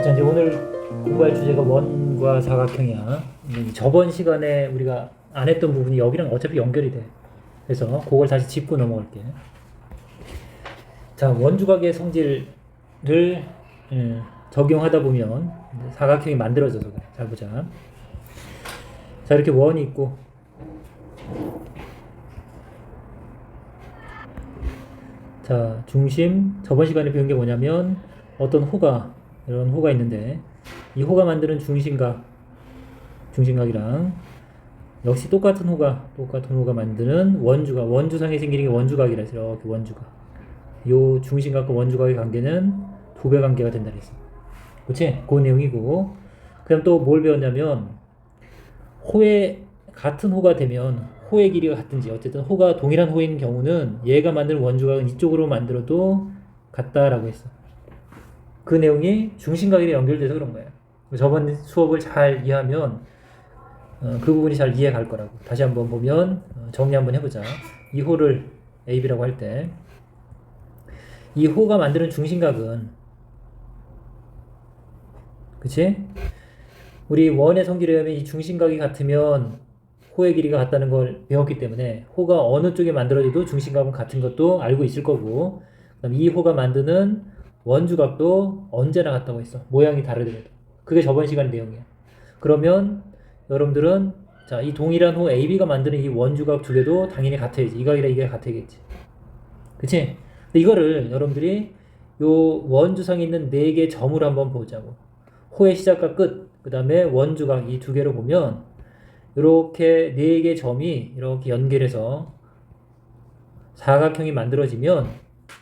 자, 이제 오늘 공부할 주제가 원과 사각형이야. 저번 시간에 우리가 안 했던 부분이 여기랑 어차피 연결이 돼. 그래서 그걸 다시 짚고 넘어갈게. 자, 원주각의 성질을 적용하다 보면 사각형이 만들어져서 그래. 잘 보자. 자, 이렇게 원이 있고, 자, 중심, 저번 시간에 배운 게 뭐냐면 어떤 호가, 이런 호가 있는데 이 호가 만드는 중심각이랑 역시 똑같은 호가 만드는 원주상에 생기는 게 원주각이라 해서 이렇게 원주각. 요 중심각과 원주각의 관계는 두 배 관계가 된다 그랬어. 그치? 그 내용이고, 그다음 또 뭘 배웠냐면 같은 호가 되면 호의 길이가 같든지 어쨌든 호가 동일한 호인 경우는 얘가 만드는 원주각은 이쪽으로 만들어도 같다라고 했어. 그 내용이 중심각이랑 연결돼서 그런 거예요. 저번 수업을 잘 이해하면 그 부분이 잘 이해 갈 거라고. 다시 한번 보면 정리 한번 해보자. 이 호를 AB라고 할 때 이 호가 만드는 중심각은, 그치? 우리 원의 성질에 의하면 이 중심각이 같으면 호의 길이가 같다는 걸 배웠기 때문에 호가 어느 쪽에 만들어져도 중심각은 같은 것도 알고 있을 거고, 그다음 이 호가 만드는 원주각도 언제나 같다고 했어. 모양이 다르더라도. 그게 저번 시간 내용이야. 그러면 여러분들은 자, 이 동일한 호 AB가 만드는 이 원주각 두 개도 당연히 같아야지. 이 각이랑 이게 같아야겠지. 그치? 근데 이거를 여러분들이 요 원주상에 있는 네 개의 점을 한번 보자고. 호의 시작과 끝, 그 다음에 원주각 이 두 개로 보면 이렇게 네 개의 점이 이렇게 연결해서 사각형이 만들어지면,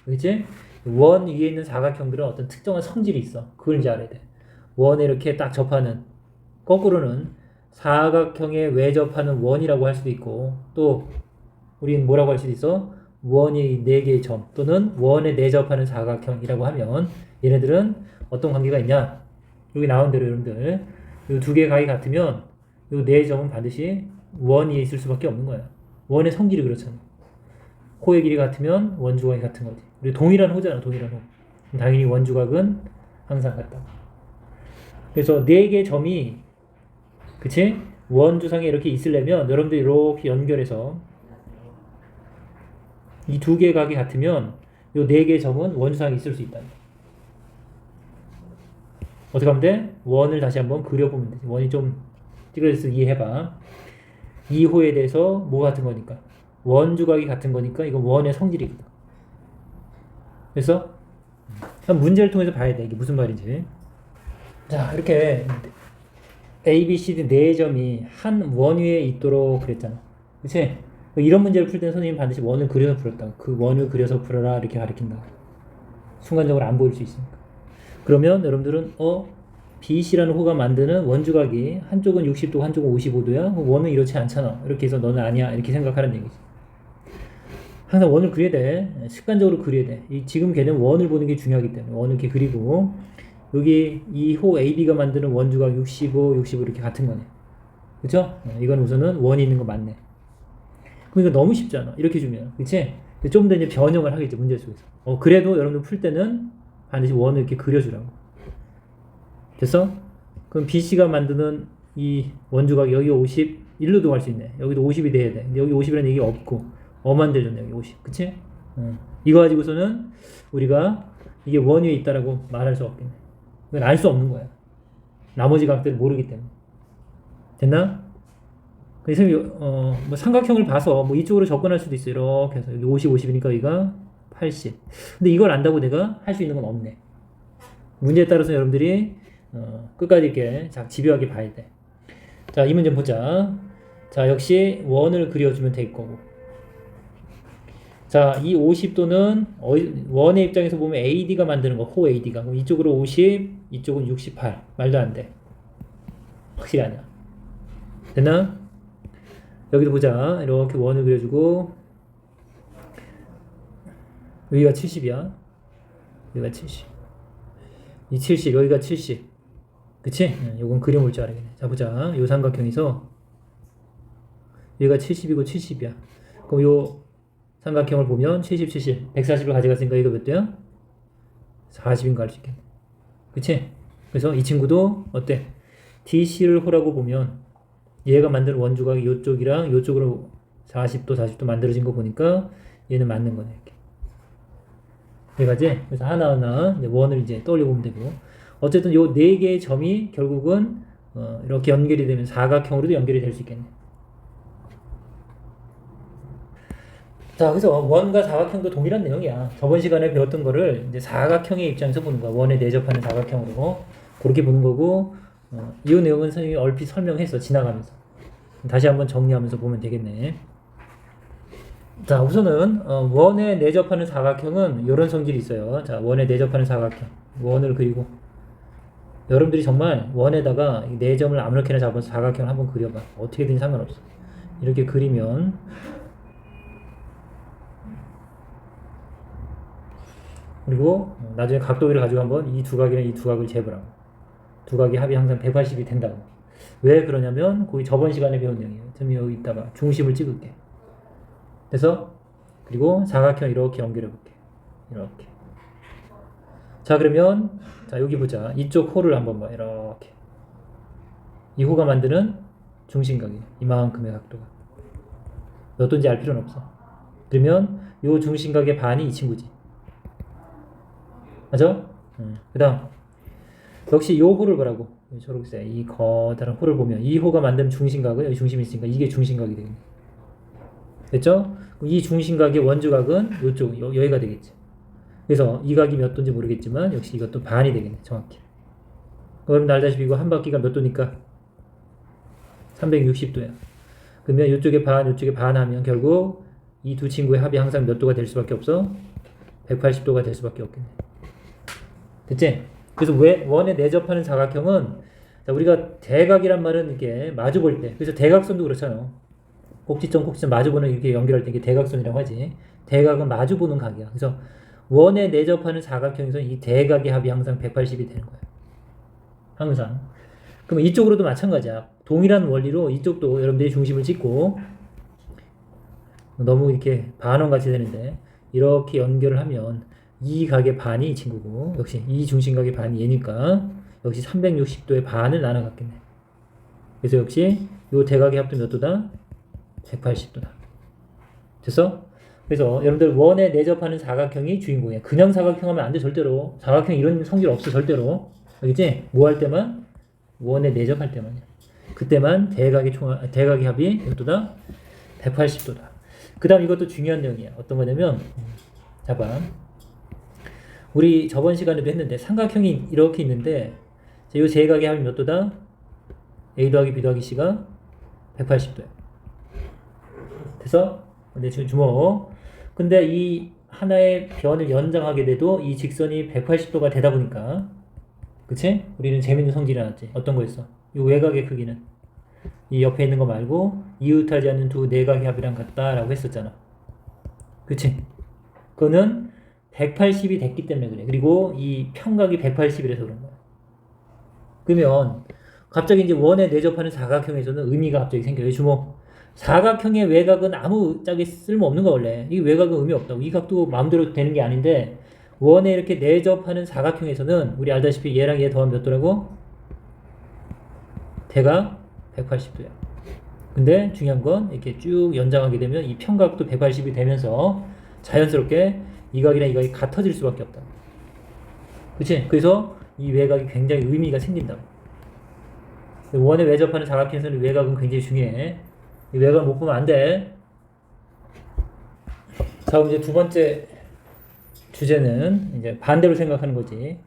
그치? 원 위에 있는 사각형들은 어떤 특정한 성질이 있어. 그걸 이제 알아야 돼. 원에 이렇게 딱 접하는, 거꾸로는 사각형에 외접하는 원이라고 할 수도 있고, 또 우린 뭐라고 할 수도 있어? 원이 네 개의 점 또는 원에 내접하는 사각형이라고 하면 얘네들은 어떤 관계가 있냐? 여기 나온 대로 여러분들 이 두 개의 각이 같으면 이 네 점은 반드시 원 위에 있을 수밖에 없는 거야. 원의 성질이 그렇잖아. 호의 길이 같으면 원주각이 같은 거지. 우리 동일한 호잖아, 동일한 호. 당연히 원주각은 항상 같다. 그래서 네 개의 점이, 그치? 원주상에 이렇게 있으려면 여러분들이 이렇게 연결해서 이 두 개의 각이 같으면 이 네 개의 점은 원주상에 있을 수 있다. 어떻게 하면 돼? 원을 다시 한번 그려보면 되지. 원이 좀 찌그러져서 이해해봐. 이 호에 대해서 뭐 같은 거니까? 원주각이 같은 거니까 이건 원의 성질이거든. 그래서 문제를 통해서 봐야 돼. 이게 무슨 말인지. 자, 이렇게 A, B, C, D 네 점이 한 원 위에 있도록 그랬잖아. 그치? 이런 문제를 풀 때는 선생님이 반드시 원을 그려서 풀었다고. 그 원을 그려서 풀어라 이렇게 가르친다. 순간적으로 안 보일 수 있으니까. 그러면 여러분들은 BC라는 호가 만드는 원주각이 한쪽은 60도 한쪽은 55도야? 원은 이렇지 않잖아. 이렇게 해서 너는 아니야 이렇게 생각하는 얘기지. 항상 원을 그려야 돼. 습관적으로 그려야 돼. 지금 걔는 원을 보는 게 중요하기 때문에 원을 이렇게 그리고 여기 이 호 AB가 만드는 원주각 65, 65 이렇게 같은 거네. 그쵸? 이건 우선은 원이 있는 거 맞네. 그럼 이거 너무 쉽잖아. 이렇게 주면. 그치? 좀 더 이제 변형을 하겠지, 문제 속에서. 그래도 여러분들 풀 때는 반드시 원을 이렇게 그려주라고. 됐어? 그럼 BC가 만드는 이 원주각 여기 50, 일로도 갈 수 있네. 여기도 50이 돼야 돼. 근데 여기 50이라는 얘기가 없고, 어만 대줬네, 여기 50. 그치? 이거 가지고서는 우리가 이게 원 위에 있다라고 말할 수 없겠네. 이건 알 수 없는 거야. 나머지 각들을 모르기 때문에. 됐나? 그래서 뭐 삼각형을 봐서 뭐 이쪽으로 접근할 수도 있어. 이렇게 해서 여기 50, 50이니까 여기가 80. 근데 이걸 안다고 내가 할 수 있는 건 없네. 문제에 따라서 여러분들이 끝까지 이렇게 집요하게 봐야 돼. 자, 이 문제 보자. 자, 역시 원을 그려주면 될 거고. 자, 이 50도는 원의 입장에서 보면 AD가 만드는 거, 호 AD가. 그럼 이쪽으로 50, 이쪽은 68. 말도 안 돼. 확실히 아니야. 됐나? 여기도 보자. 이렇게 원을 그려주고 여기가 70이야. 여기가 70. 이 70, 여기가 70. 그치? 요건 그림 올 줄 알겠네. 자, 보자. 요 삼각형에서 여기가 70이고 70이야. 그럼 요 삼각형을 보면 70, 70. 140을 가져갔으니까 이거 몇 도야? 40인 거 알 수 있겠네. 그치? 그래서 이 친구도 어때? DC를 호라고 보면 얘가 만든 원주각이 이쪽이랑 이쪽으로 40도 40도 만들어진 거 보니까 얘는 맞는 거네. 이렇게. 이해가지? 그래서 하나하나 이제 원을 이제 떠올려 보면 되고 어쨌든 요 네 개의 점이 결국은 이렇게 연결이 되면 사각형으로도 연결이 될 수 있겠네. 자, 그래서 원과 사각형도 동일한 내용이야. 저번 시간에 배웠던 거를 이제 사각형의 입장에서 보는 거야. 원에 내접하는 사각형으로 그렇게 보는 거고 이 내용은 선생님이 얼핏 설명했어. 지나가면서. 다시 한번 정리하면서 보면 되겠네. 자, 우선은 원에 내접하는 사각형은 이런 성질이 있어요. 자, 원에 내접하는 사각형. 원을 그리고 여러분들이 정말 원에다가 네 점을 아무렇게나 잡아서 사각형을 한번 그려봐. 어떻게든 상관없어. 이렇게 그리면 그리고 나중에 각도기를 가지고 한번 이 두 각이랑 이 두 각을 재보라고. 두 각의 합이 항상 180이 된다고. 왜 그러냐면 거기 저번 시간에 배운 내용이에요. 좀 여기 있다가 중심을 찍을게. 그래서 그리고 사각형 이렇게 연결해 볼게. 이렇게. 자, 그러면 자, 여기 보자. 이쪽 호를 한번 봐. 이렇게. 이 호가 만드는 중심각이에요. 이만큼의 각도가. 몇 도인지 알 필요는 없어. 그러면 이 중심각의 반이 이 친구지. 맞아? 그 다음 역시 이 호를 보라고. 초록색 이 커다란 호를 보면 이 호가 만든 중심각은 여기 중심이 있으니까 이게 중심각이 되겠네. 됐죠? 이 중심각의 원주각은 이쪽 여기가 되겠지. 그래서 이 각이 몇 도인지 모르겠지만 역시 이것도 반이 되겠네. 정확히. 그럼 알다시피 이거 한 바퀴가 몇 도니까 360도야. 그러면 이쪽에 반 하면 결국 이 두 친구의 합이 항상 몇 도가 될 수밖에 없어? 180도가 될 수밖에 없겠네. 됐지? 그래서 왜 원에 내접하는 사각형은 자, 우리가 대각이란 말은 이게 마주 볼 때 그래서 대각선도 그렇잖아. 꼭지점 마주보는 이렇게 연결할 때 이게 대각선이라고 하지. 대각은 마주보는 각이야. 그래서 원에 내접하는 사각형에서는 이 대각의 합이 항상 180이 되는 거야. 항상. 그럼 이쪽으로도 마찬가지야. 동일한 원리로 이쪽도 여러분들이 중심을 찍고 너무 이렇게 반원같이 되는데 이렇게 연결을 하면 이 각의 반이 이 친구고 역시 이 중심각의 반이 얘니까 역시 360도의 반을 나눠 갖겠네. 그래서 역시 이 대각의 합도 몇 도다? 180도다. 됐어? 그래서 여러분들 원에 내접하는 사각형이 주인공이야. 그냥 사각형 하면 안 돼. 절대로. 사각형 이런 성질 없어. 절대로. 알겠지? 뭐 할 때만? 원에 내접할 때만이야. 그때만 대각의 합이 몇 도다? 180도다. 그 다음 이것도 중요한 내용이야. 어떤 거냐면 봐봐. 우리 저번 시간에도 했는데 삼각형이 이렇게 있는데 이 세 각의 합이 몇 도다? A 더하기 B 더하기 C가 180도야. 됐어? 근데 지금 주목. 근데 이 하나의 변을 연장하게 돼도 이 직선이 180도가 되다 보니까 그치? 우리는 재밌는 성질이 나왔지. 어떤 거였어? 이 외곽의 크기는 이 옆에 있는 거 말고 이웃하지 않는 두 내각의 합이랑 같다라고 했었잖아. 그치? 그거는 180이 됐기 때문에 그래. 그리고 이 평각이 180이라서 그런 거야. 그러면 갑자기 이제 원에 내접하는 사각형에서는 의미가 갑자기 생겨요. 주목. 사각형의 외곽은 아무 짝에 쓸모 없는 거 원래. 이 외곽은 의미 없다고. 이 각도 마음대로 되는 게 아닌데 원에 이렇게 내접하는 사각형에서는 우리 알다시피 얘랑 얘 더하면 몇 도라고? 대각 180도야. 근데 중요한 건 이렇게 쭉 연장하게 되면 이 평각도 180이 되면서 자연스럽게 이 각이랑 이 각이 같아질 수밖에 없다. 그치? 그래서 이 외곽이 굉장히 의미가 생긴다. 원에 외접하는 사각형에서는 외곽은 굉장히 중요해. 이 외곽을 못 보면 안 돼. 자, 그럼 이제 두 번째 주제는 이제 반대로 생각하는 거지.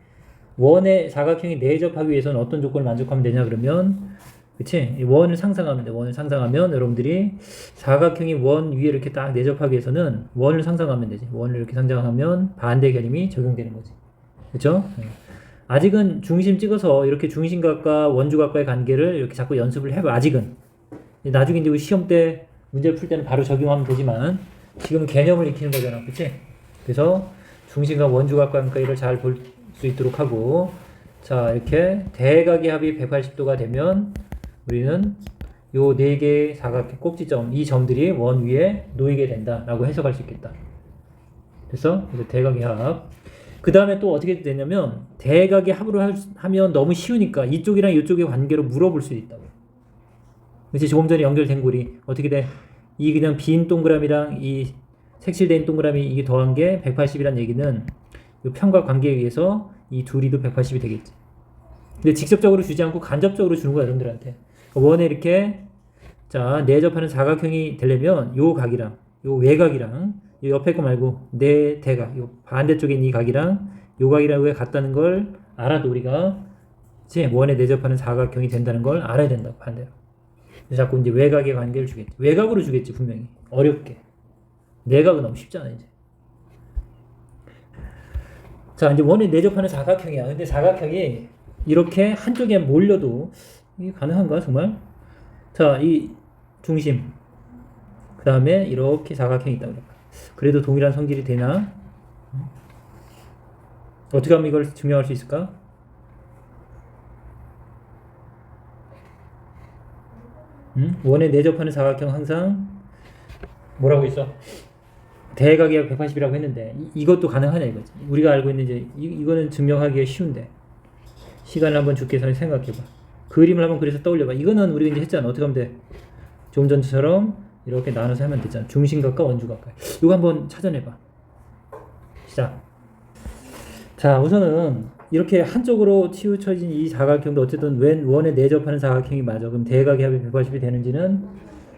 원의 사각형이 내접하기 위해서는 어떤 조건을 만족하면 되냐 그러면 그치? 원을 상상하면 돼. 원을 상상하면 여러분들이 사각형이 원 위에 이렇게 딱 내접하기 위해서는 원을 상상하면 되지. 원을 이렇게 상상하면 반대 개념이 적용되는 거지. 그쵸? 아직은 중심 찍어서 이렇게 중심각과 원주각과의 관계를 이렇게 자꾸 연습을 해봐. 아직은. 나중에 이제 시험 때 문제를 풀 때는 바로 적용하면 되지만 지금은 개념을 익히는 거잖아. 그치? 그래서 중심각 원주각과 관계를 잘 볼 수 있도록 하고 자, 이렇게 대각의 합이 180도가 되면 우리는 요 네 개의 사각형 꼭지점, 이 점들이 원 위에 놓이게 된다라고 해석할 수 있겠다. 됐어? 그래서 대각의 합. 그 다음에 또 어떻게 되냐면 대각의 합으로 하면 너무 쉬우니까 이쪽이랑 이쪽의 관계로 물어볼 수 있다고. 그치? 조금 전에 연결된 골이 어떻게 돼? 이 그냥 빈 동그라미랑 이 색칠된 동그라미 이게 더한 게 180이란 얘기는 이 편과 관계에 의해서 이 둘이도 180이 되겠지. 근데 직접적으로 주지 않고 간접적으로 주는 거야, 여러분들한테. 원에 이렇게 자 내접하는 사각형이 되려면 요 각이랑 요 외각이랑 요 옆에 거 말고 내 대각 요 반대쪽에 있는 이 각이랑 요 각이랑 왜 같다는 걸 알아도 우리가 이제 원에 내접하는 사각형이 된다는 걸 알아야 된다고 반대로. 자꾸 이제 외각의 관계를 주겠지. 외각으로 주겠지 분명히. 어렵게. 내각은 너무 쉽잖아 이제. 자 이제 원에 내접하는 사각형이야. 근데 사각형이 이렇게 한쪽에 몰려도 이게 가능한가 정말? 자 이 중심 그 다음에 이렇게 사각형이 있다 그래. 그래도 동일한 성질이 되나? 어떻게 하면 이걸 증명할 수 있을까? 원에 내접하는 사각형 항상 뭐라고 있어? 대각이 180이라고 했는데 이것도 가능하냐 이거지. 우리가 알고 있는 이제 이거는 증명하기가 쉬운데 시간을 한번 줄게 생각해봐. 그림을 한번 그려서 떠올려봐. 이거는 우리가 이제 했잖아. 어떻게 하면 돼? 좀 전처럼 이렇게 나눠서 하면 되잖아. 중심각과 원주각과. 이거 한번 찾아내봐. 시작. 자 우선은 이렇게 한쪽으로 치우쳐진 이 사각형도 어쨌든 원에 내접하는 사각형이 맞아. 그럼 대각의 합이 180이 되는지는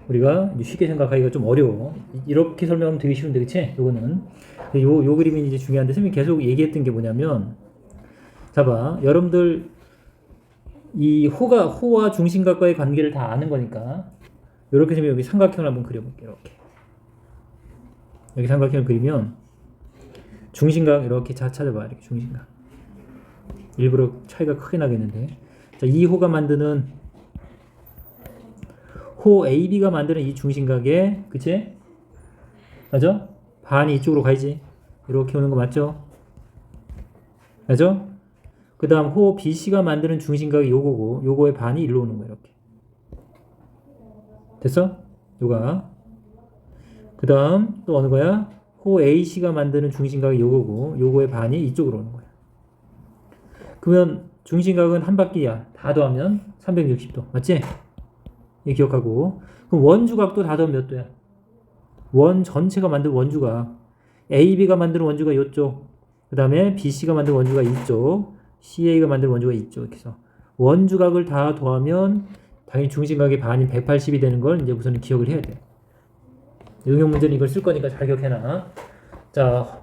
우리가 쉽게 생각하기가 좀 어려워. 이렇게 설명하면 되게 쉬운데, 그치? 요거는. 요 그림이 이제 중요한데, 선생님이 계속 얘기했던 게 뭐냐면, 자 봐. 여러분들, 이 호와 중심각과의 관계를 다 아는 거니까, 요렇게 생기면 여기 삼각형을 한번 그려볼게요. 이렇게. 여기 삼각형을 그리면, 중심각 이렇게 찾아봐. 이렇게 중심각. 일부러 차이가 크게 나겠는데. 자, 이 호가 만드는 호 AB가 만드는 이 중심각에 그치? 맞아? 반이 이쪽으로 가야지. 이렇게 오는 거 맞죠? 맞아? 그 다음 호 BC가 만드는 중심각이 요거고 요거의 반이 일로 오는 거야. 이렇게. 됐어? 요가. 그 다음 또 어느 거야? 호 AC가 만드는 중심각이 요거고 요거의 반이 이쪽으로 오는 거야. 그러면 중심각은 한 바퀴야. 다 더하면 360도. 맞지? 이 기억하고. 그럼 원주각도 다 더하면 몇 도야? 원 전체가 만든 원주각. AB가 만드는 원주가 이쪽. 그 다음에 BC가 만든 원주가 이쪽. CA가 만든 원주가 이쪽. 이렇게 해서 원주각을 다 더하면 당연히 중심각의 반인 180이 되는 걸 이제 우선 기억을 해야 돼. 응용 문제는 이걸 쓸 거니까 잘 기억해놔. 자,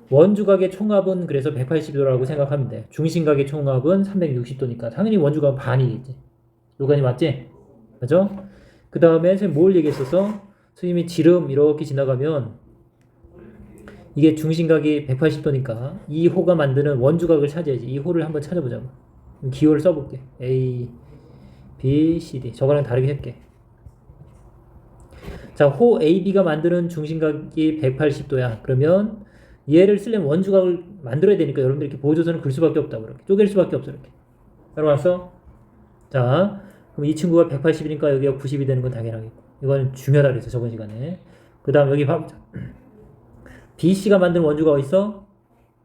원주각의 총합은 그래서 180도라고 생각하면 돼. 중심각의 총합은 360도니까 당연히 원주각은 반이겠지. 요간이 맞지? 맞죠? 그 다음에 선생님 뭘 얘기했었어? 선생님이 지름 이렇게 지나가면 이게 중심각이 180도니까 이 호가 만드는 원주각을 찾아야지. 이 호를 한번 찾아보자고. 기호를 써볼게. A, B, C, D. 저거랑 다르게 할게. 자, 호 AB가 만드는 중심각이 180도야. 그러면 얘를 쓰려면 원주각을 만들어야 되니까 여러분들 이렇게 보조선을 글 수밖에 없다고. 이렇게 쪼갤 수밖에 없어. 이렇게. 여러분 왔어? 자, 그럼 이 친구가 180이니까 여기가 90이 되는 건 당연하겠고. 이거는 중요하다 그랬어, 저번 시간에. 그 다음 여기 봐보자. BC가 만든 원주가 어디 있어?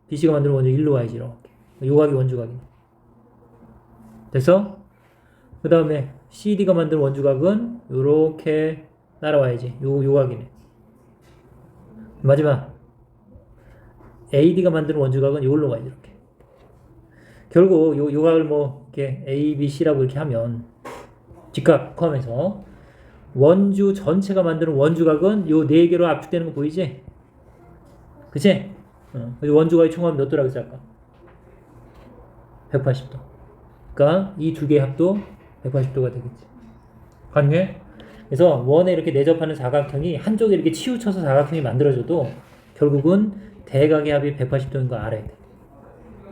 BC가 만든 원주 일로 와야지, 이렇게. 요각이 원주각이네. 됐어? 그 다음에 CD가 만든 원주각은 요렇게 따라와야지. 요각이네. 마지막 AD가 만든 원주각은 요걸로 가야지, 이렇게. 결국 요각을 뭐 이렇게 A, B, C라고 이렇게 하면 직각 포함해서 원주 전체가 만드는 원주각은 요 4개로 압축되는 거 보이지? 그치? 원주각의 총합이 몇 도라고 했지 아까? 180도. 그러니까 이 두 개의 합도 180도가 되겠지. 가능해? 그래서 원에 이렇게 내접하는 사각형이 한쪽에 이렇게 치우쳐서 사각형이 만들어져도 결국은 대각의 합이 180도인 거 알아야 돼.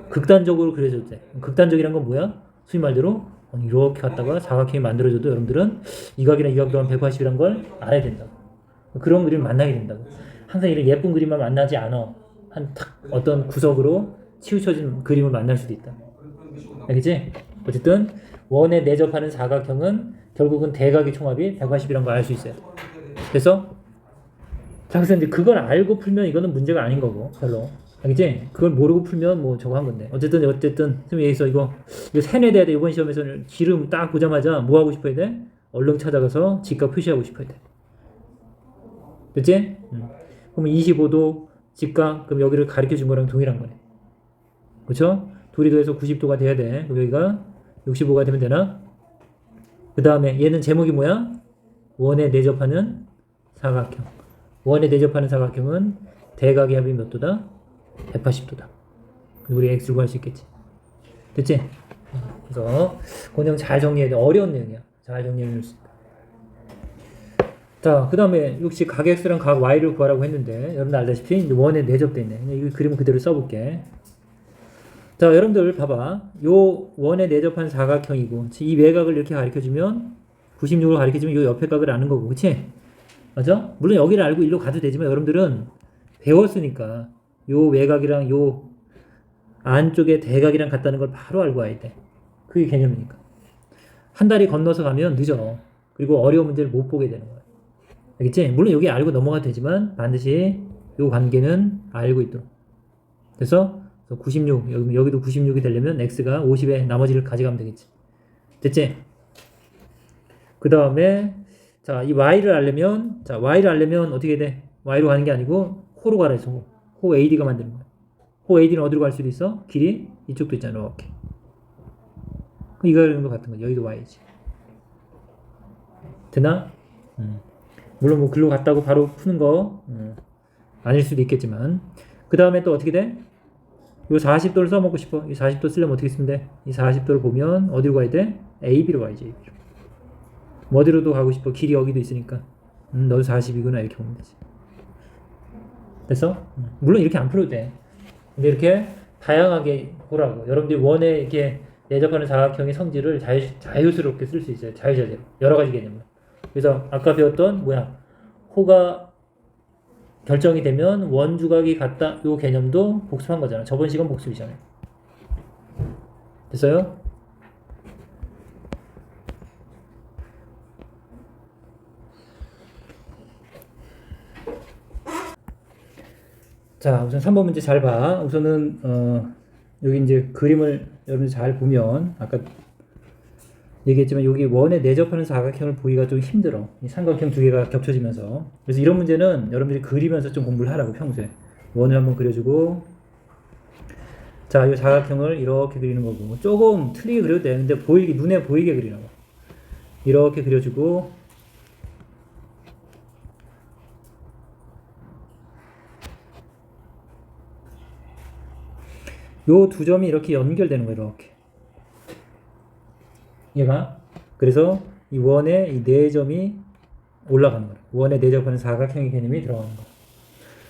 극단적으로 그려줘도 돼. 극단적이란 건 뭐야? 소위 말대로 이렇게 갔다가 사각형이 만들어져도 여러분들은 이 각이랑 이 각도 한 180이란 걸 알아야 된다고. 그런 그림을 만나게 된다고. 항상 이런 예쁜 그림만 만나지 않아. 한 탁 어떤 구석으로 치우쳐진 그림을 만날 수도 있다. 알겠지? 어쨌든 원에 내접하는 사각형은 결국은 대각의 총합이 180이란 걸 알 수 있어야 돼. 그래서 자, 그래서 이제 그걸 알고 풀면 이거는 문제가 아닌 거고 별로. 알겠지? 그걸 모르고 풀면 뭐 저거 한 건데. 어쨌든 선생님 여기서 이거 세뇌돼야 돼. 이번 시험에서는 기름 딱 보자마자 뭐 하고 싶어야 돼? 얼른 찾아가서 직각 표시하고 싶어야 돼. 됐지? 그러면 25도 직각, 그럼 여기를 가르쳐 준 거랑 동일한 거네. 그렇죠? 둘이 더해서 90도가 돼야 돼. 그럼 여기가 65가 되면 되나? 그 다음에 얘는 제목이 뭐야? 원에 내접하는 사각형. 원에 내접하는 사각형은 대각의 합이 몇 도다? 180도다. 우리 x를 구할 수 있겠지. 됐지? 그래서 그 내용 잘 정리해야 돼. 어려운 내용이야. 잘 정리해 줄 수 있다. 자, 그 다음에 역시 각 x랑 각 y를 구하라고 했는데 여러분들 알다시피 원에 내접돼 있네. 이 그림을 그대로 써볼게. 자, 여러분들 봐봐. 요 원에 내접한 사각형이고 이 외곽을 이렇게 가르쳐주면 96으로 가르쳐주면 요 옆에 각을 아는 거고, 그치? 맞아? 물론 여기를 알고 일로 가도 되지만 여러분들은 배웠으니까 요 외곽이랑 요 안쪽에 대각이랑 같다는 걸 바로 알고 와야 돼. 그게 개념이니까. 한 다리 건너서 가면 늦어. 그리고 어려운 문제를 못 보게 되는 거야. 알겠지? 물론 여기 알고 넘어가도 되지만 반드시 요 관계는 알고 있도록. 그래서 96, 여기도 96이 되려면 x가 50에 나머지를 가져가면 되겠지. 됐지? 그 다음에 자, 이 y를 알려면 어떻게 돼? y로 가는 게 아니고 호로 가라 해서 호 AD가 만드는 거야. 호 AD는 어디로 갈 수도 있어? 길이 이쪽도 있잖아. 이렇게. 이거랑 같은 거지. 여기도 y지. 되나? 물론 뭐 글로 갔다고 바로 푸는 거 아닐 수도 있겠지만 그 다음에 또 어떻게 돼? 이 40도를 써먹고 싶어. 이 40도 쓰려면 어떻게 쓰면 돼? 이 40도를 보면 어디로 가야 돼? AB로 가야지. AB로. 뭐 어디로도 가고 싶어. 길이 여기도 있으니까. 너도 40이구나 이렇게 보면 되지. 됐어? 물론 이렇게 안 풀어도 돼. 근데 이렇게 다양하게 보라고. 여러분들이 원에 이렇게 내접하는 사각형의 성질을 자유스럽게 쓸 수 있어요. 자유자재로. 여러 가지 개념으로. 그래서 아까 배웠던 호가 결정이 되면 원주각이 같다. 요 개념도 복습한 거잖아. 저번 시간 복습이잖아요. 됐어요? 자, 우선 3번 문제 잘 봐. 우선은 여기 이제 그림을 여러분들 잘 보면 아까 얘기했지만 여기 원에 내접하는 사각형을 보기가 좀 힘들어. 이 삼각형 두 개가 겹쳐지면서. 그래서 이런 문제는 여러분들이 그리면서 좀 공부를 하라고 평소에. 원을 한번 그려주고 자, 이 사각형을 이렇게 그리는 거고 조금 틀리게 그려도 되는데 눈에 보이게 그리라고. 이렇게 그려주고 요 두 점이 이렇게 연결되는 거예요. 이렇게. 얘가 그래서 이 원의 이 네 점이 올라가는 거예요. 원에 내접하는 사각형의 개념이 들어가는 거예요.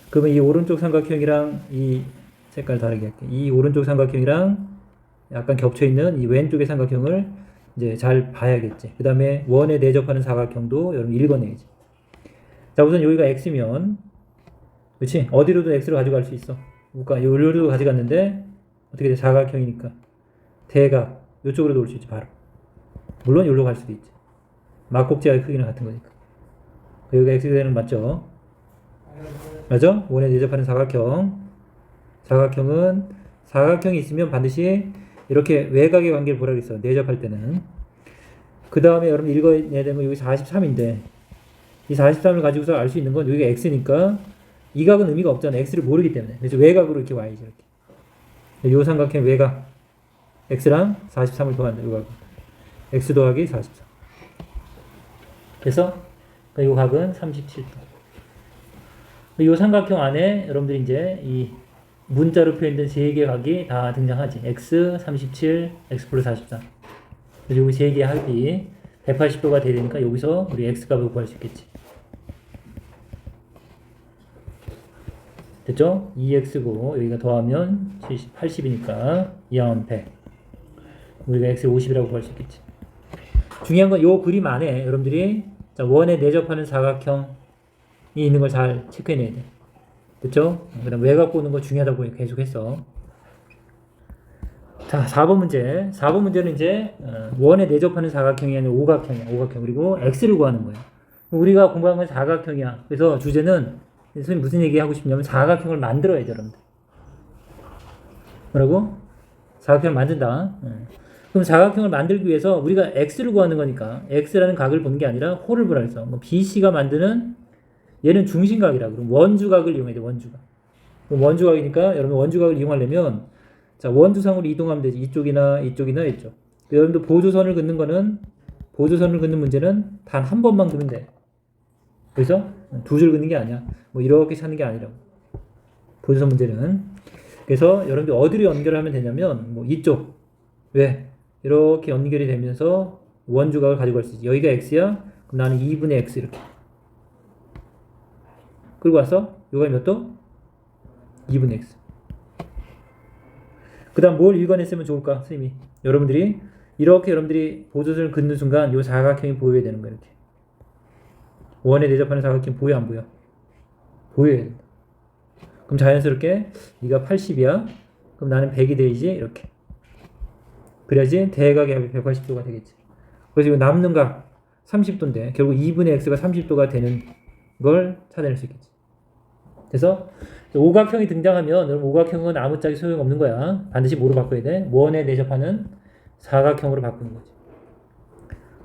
그러면 이 오른쪽 삼각형이랑 이 색깔 다르게 할게. 이 오른쪽 삼각형이랑 약간 겹쳐 있는 이 왼쪽의 삼각형을 이제 잘 봐야겠지. 그 다음에 원에 내접하는 사각형도 여러분 읽어내야지. 자, 우선 여기가 x면, 그렇지? 어디로도 x로 가져갈 수 있어. 그러니까 여기로도 가져갔는데 어떻게 돼? 사각형이니까 대각 이쪽으로도 올 수 있지 바로. 물론 여기로 갈 수도 있지. 막곡지의 크기는 같은 거니까. 여기가 x가 되는 거 맞죠? 맞아? 원에 내접하는 사각형은 사각형이 있으면 반드시 이렇게 외곽의 관계를 보라 그랬어. 내접할 때는. 그 다음에 여러분 읽어내야 되는 건 여기 43인데 이 43을 가지고서 알 수 있는 건 여기가 x니까 이 각은 의미가 없잖아. x를 모르기 때문에. 그래서 외곽으로 이렇게 와야지. 이렇게. 요 삼각형 외곽 x랑 43을 더한다. 요 각은 x 더하기 43. 그래서 이 각은 37도. 이 삼각형 안에 여러분들이 이제 이 문자로 표현된 세 개의 각이 다 등장하지. x 37, x 플러스 43. 그래서 여기 세 개의 합이 180도가 되니까 여기서 우리 x 값을 구할 수 있겠지. 됐죠? 2x고 여기가 더하면 80이니까 2하면 100. 우리가 x를 50이라고 구할 수 있겠지. 중요한 건 이 그림 안에 여러분들이 원에 내접하는 사각형이 있는 걸 잘 체크해내야 돼. 됐죠? 그 다음 외곽 보는 거 중요하다고 계속 했어. 자, 4번 문제. 4번 문제는 이제 원에 내접하는 사각형이 아니라 오각형이야. 오각형. 그리고 x를 구하는 거야. 우리가 공부한 건 사각형이야. 그래서 주제는 선생님 무슨 얘기 하고 싶냐면 사각형을 만들어야 돼, 여러분들. 뭐라고? 사각형을 만든다. 그럼 사각형을 만들기 위해서 우리가 x를 구하는 거니까 x라는 각을 보는 게 아니라 호를 보라 했어. BC가 만드는 얘는 중심각이라. 그럼 원주각을 이용해야 돼. 원주각. 그럼 원주각이니까 여러분 원주각을 이용하려면 자 원주상으로 이동하면 되지. 이쪽이나 이쪽이나 이쪽. 여러분들 보조선을 긋는 거는 보조선을 긋는 문제는 단 한 번만 그면 돼. 그래서 두 줄 긋는 게 아니야. 뭐 이렇게 찾는 게 아니라고. 보조선 문제는. 그래서 여러분들 어디로 연결하면 되냐면 뭐 이쪽. 왜? 이렇게 연결이 되면서 원주각을 가지고 갈 수 있지. 여기가 x야. 그럼 나는 2분의 x 이렇게. 그리고 와서 요가 몇 도? 2분의 x. 그 다음 뭘 읽어냈으면 좋을까? 선생님이. 여러분들이 이렇게 여러분들이 보조선을 긋는 순간 요 사각형이 보여야 되는 거야. 이렇게. 원에 대접하는 사각형 보여 안 보여? 보여야 된다. 그럼 자연스럽게 네가 80이야. 그럼 나는 100이 되지. 이렇게. 그래야지 대각의 합이 180도가 되겠지. 그래서 이거 남는 각 30도인데 결국 2분의 x가 30도가 되는 걸 찾아낼 수 있겠지. 그래서 오각형이 등장하면 오각형은 아무짝에 소용없는 거야. 반드시 뭐로 바꿔야 돼? 원에 대접하는 사각형으로 바꾸는 거지.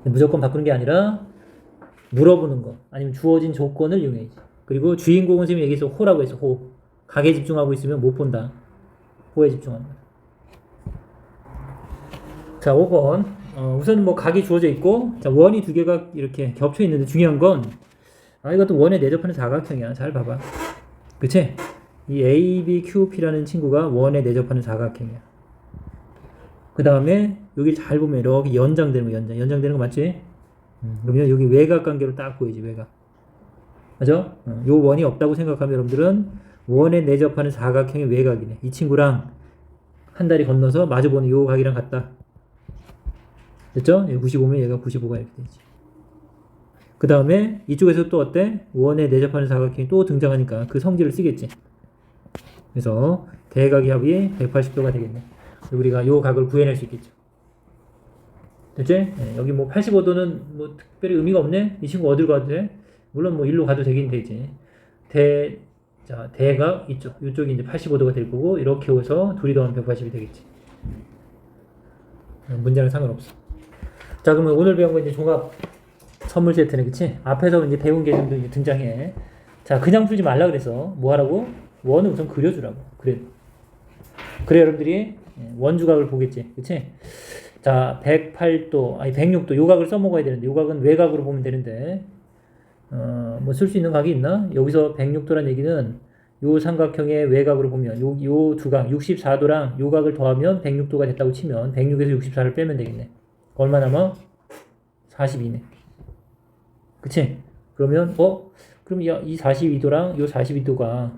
무조건 바꾸는 게 아니라 물어보는 거 아니면 주어진 조건을 이용해야지. 그리고 주인공은 선생님이 얘기해서 호라고 해서 호. 각에 집중하고 있으면 못 본다. 호에 집중한다. 자, 5번. 우선 뭐 각이 주어져 있고, 자, 원이 두 개가 이렇게 겹쳐 있는데 중요한 건, 이것도 원에 내접하는 사각형이야. 잘 봐봐. 그치? 이 ABQP라는 친구가 원에 내접하는 사각형이야. 그 다음에 여기 잘 보면 이렇게 연장되는 거, 연장되는 거 맞지? 그러면 여기 외곽 관계로 딱 보이지, 외곽. 맞아? 요 원이 없다고 생각하면 여러분들은 원에 내접하는 사각형의 외곽이네. 이 친구랑 한 다리 건너서 마주보는 요 각이랑 같다. 됐죠? 95면 얘가 95가 이렇게 되지. 그 다음에 이쪽에서 또 어때? 원에 내접하는 사각형이 또 등장하니까 그 성질을 쓰겠지. 그래서 대각의 합이 180도가 되겠네. 우리가 요 각을 구해낼 수 있겠죠. 됐지? 네, 여기 뭐 85도는 뭐 특별히 의미가 없네? 이 친구 어디로 가도 돼? 물론 뭐 일로 가도 되긴 되지. 자, 대각 이쪽이 이제 85도가 될 거고, 이렇게 해서 둘이 더하면 180이 되겠지. 문제는 상관없어. 자, 그러면 오늘 배운 거 이제 종합 선물 세트네, 그치? 앞에서 이제 배운 개념도 이제 등장해. 자, 그냥 풀지 말라 그래서 뭐 하라고? 원을 우선 그려주라고. 그래, 여러분들이 원주각을 보겠지, 그치? 자, 108도, 아니 106도, 요 각을 써먹어야 되는데, 요 각은 외각으로 보면 되는데, 뭐 쓸 수 있는 각이 있나? 여기서 106도란 얘기는 요 삼각형의 외곽으로 보면 요 두 각 64도랑 요 각을 더하면 106도가 됐다고 치면 106에서 64를 빼면 되겠네. 얼마 남아? 42네. 그치? 그러면 그럼 이 42도랑 요 42도가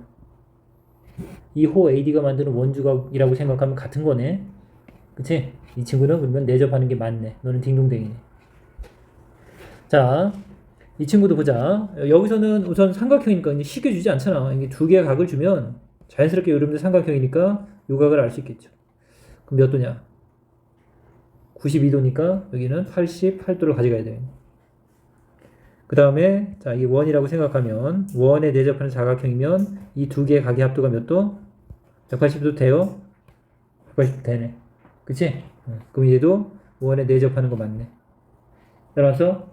이 호 AD가 만드는 원주각이라고 생각하면 같은 거네. 그치? 이 친구는 그러면 내접하는 게 맞네. 너는 딩동댕이네. 자, 이 친구도 보자. 여기서는 우선 삼각형이니까 이제 쉽게 주지 않잖아. 이게 두 개의 각을 주면 자연스럽게 여러분들 삼각형이니까 요 각을 알 수 있겠죠. 그럼 몇 도냐? 92도니까 여기는 88도를 가져가야 돼요. 그 다음에 자, 이게 원이라고 생각하면 원에 내접하는 사각형이면 이 두 개의 각의 합도가 몇 도? 180도 돼요? 180도 되네. 그치? 그럼 얘도 원에 내접하는 거 맞네. 따라서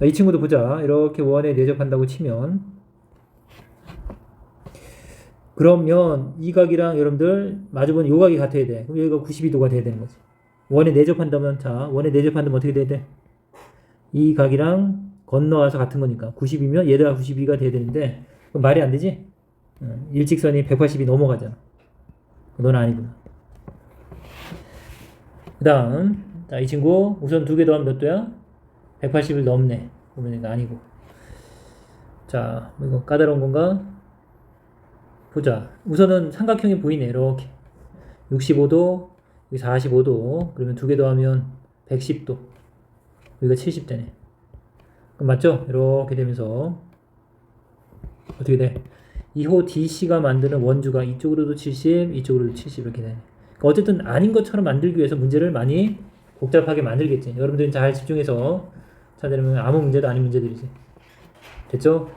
이 친구도 보자. 이렇게 원에 내접한다고 치면 그러면 이 각이랑 여러분들 마주보는 요 각이 같아야 돼. 그럼 여기가 92도가 돼야 되는 거지. 원에 내접한다면 자, 원에 내접한다면 어떻게 돼야 돼? 이 각이랑 건너와서 같은 거니까 90이면 얘가 92가 돼야 되는데 그럼 말이 안 되지? 일직선이 180이 넘어가잖아. 넌 아니구나. 그 다음 자, 이 친구 우선 두 개 더하면 몇 도야? 180을 넘네. 보면 이거 아니고. 자, 뭐 이거 까다로운 건가? 보자. 우선은 삼각형이 보이네. 이렇게 65도, 여기 45도. 그러면 두 개 더하면 110도. 여기가 70되네. 그럼 맞죠? 이렇게 되면서 어떻게 돼? 2호 DC가 만드는 원주가 이쪽으로도 70, 이쪽으로도 70 이렇게 되네. 그러니까 어쨌든 아닌 것처럼 만들기 위해서 문제를 많이 복잡하게 만들겠지. 여러분들은 잘 집중해서 찾으려면 아무 문제도 아닌 문제들이지. 됐죠?